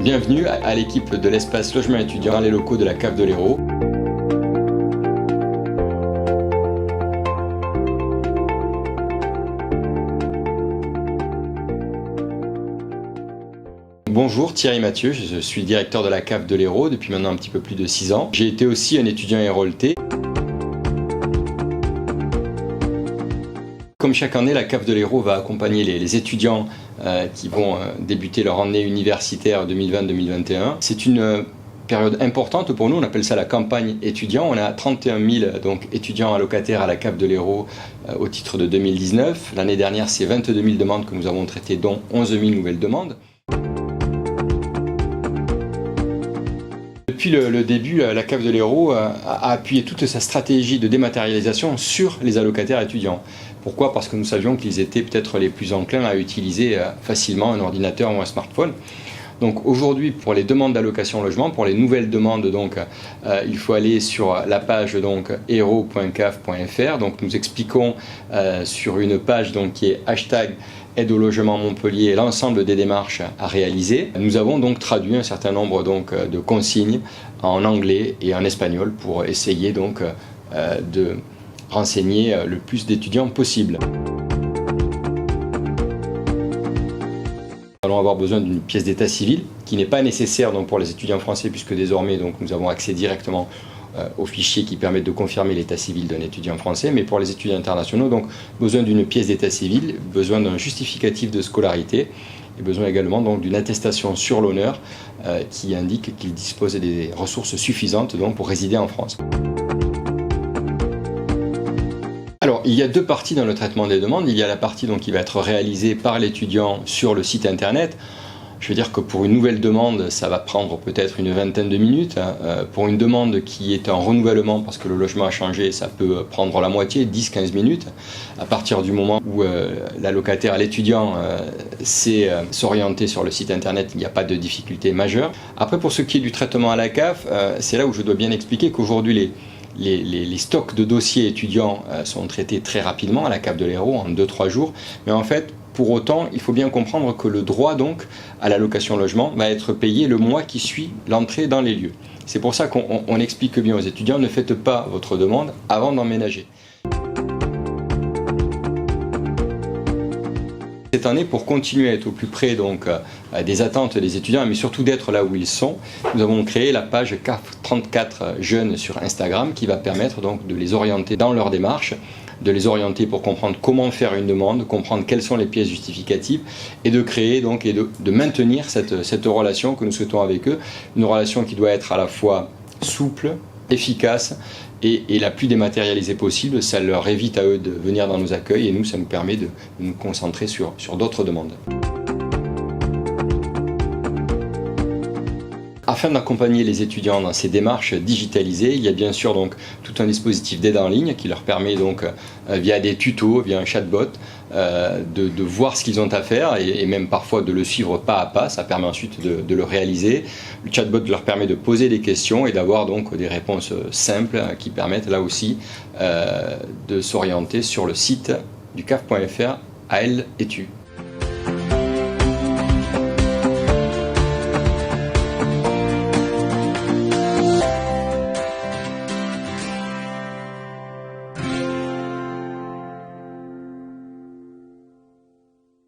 Bienvenue à l'équipe de l'espace logement étudiant dans les locaux de la cave de l'Hérault. Bonjour, Thierry Mathieu, je suis directeur de la cave de l'Hérault depuis maintenant un petit peu plus de 6 ans. J'ai été aussi un étudiant héroltais. Comme chaque année, la cave de l'Hérault va accompagner les étudiants qui vont débuter leur année universitaire 2020-2021. C'est une période importante pour nous, on appelle ça la campagne étudiant. On a 31 000 étudiants allocataires à la cave de l'Hérault au titre de 2019. L'année dernière, c'est 22 000 demandes que nous avons traitées, dont 11 000 nouvelles demandes. Depuis le début, la cave de l'Hérault a appuyé toute sa stratégie de dématérialisation sur les allocataires étudiants. Pourquoi? Parce que nous savions qu'ils étaient peut-être les plus enclins à utiliser facilement un ordinateur ou un smartphone. Donc aujourd'hui, pour les demandes d'allocation logement, pour les nouvelles demandes, il faut aller sur la page hérault.cave.fr. Donc nous expliquons sur une page qui est hashtag aide au logement Montpellier l'ensemble des démarches à réaliser. Nous avons donc traduit un certain nombre de consignes en anglais et en espagnol pour essayer de renseigner le plus d'étudiants possible. Nous allons avoir besoin d'une pièce d'état civil qui n'est pas nécessaire pour les étudiants français puisque désormais nous avons accès directement aux fichiers qui permettent de confirmer l'état civil d'un étudiant français, mais pour les étudiants internationaux, besoin d'une pièce d'état civil, besoin d'un justificatif de scolarité et besoin également d'une attestation sur l'honneur qui indique qu'ils disposent des ressources suffisantes pour résider en France. Alors, il y a deux parties dans le traitement des demandes. Il y a la partie qui va être réalisée par l'étudiant sur le site internet. Je veux dire que pour une nouvelle demande, ça va prendre peut-être une vingtaine de minutes. Pour une demande qui est en renouvellement, parce que le logement a changé, ça peut prendre la moitié, 10-15 minutes. À partir du moment où l'allocataire, l'étudiant, sait s'orienter sur le site internet, il n'y a pas de difficulté majeure. Après, pour ce qui est du traitement à la CAF, c'est là où je dois bien expliquer qu'aujourd'hui, les stocks de dossiers étudiants sont traités très rapidement à la cave de l'Hérault, en 2-3 jours. Mais en fait, pour autant, il faut bien comprendre que le droit à l'allocation logement va être payé le mois qui suit l'entrée dans les lieux. C'est pour ça qu'on explique bien aux étudiants, ne faites pas votre demande avant d'emménager. Cette année, pour continuer à être au plus près des attentes des étudiants, mais surtout d'être là où ils sont, nous avons créé la page CAF 34 Jeunes sur Instagram qui va permettre de les orienter dans leur démarche, de les orienter pour comprendre comment faire une demande, comprendre quelles sont les pièces justificatives et de créer et de maintenir cette relation que nous souhaitons avec eux, une relation qui doit être à la fois souple, efficace et la plus dématérialisée possible. Ça leur évite à eux de venir dans nos accueils et nous, ça nous permet de nous concentrer sur d'autres demandes. Afin d'accompagner les étudiants dans ces démarches digitalisées, il y a bien sûr tout un dispositif d'aide en ligne qui leur permet via des tutos, via un chatbot, de voir ce qu'ils ont à faire et même parfois de le suivre pas à pas. Ça permet ensuite de le réaliser. Le chatbot leur permet de poser des questions et d'avoir des réponses simples qui permettent là aussi de s'orienter sur le site du cave.fr AL Etu.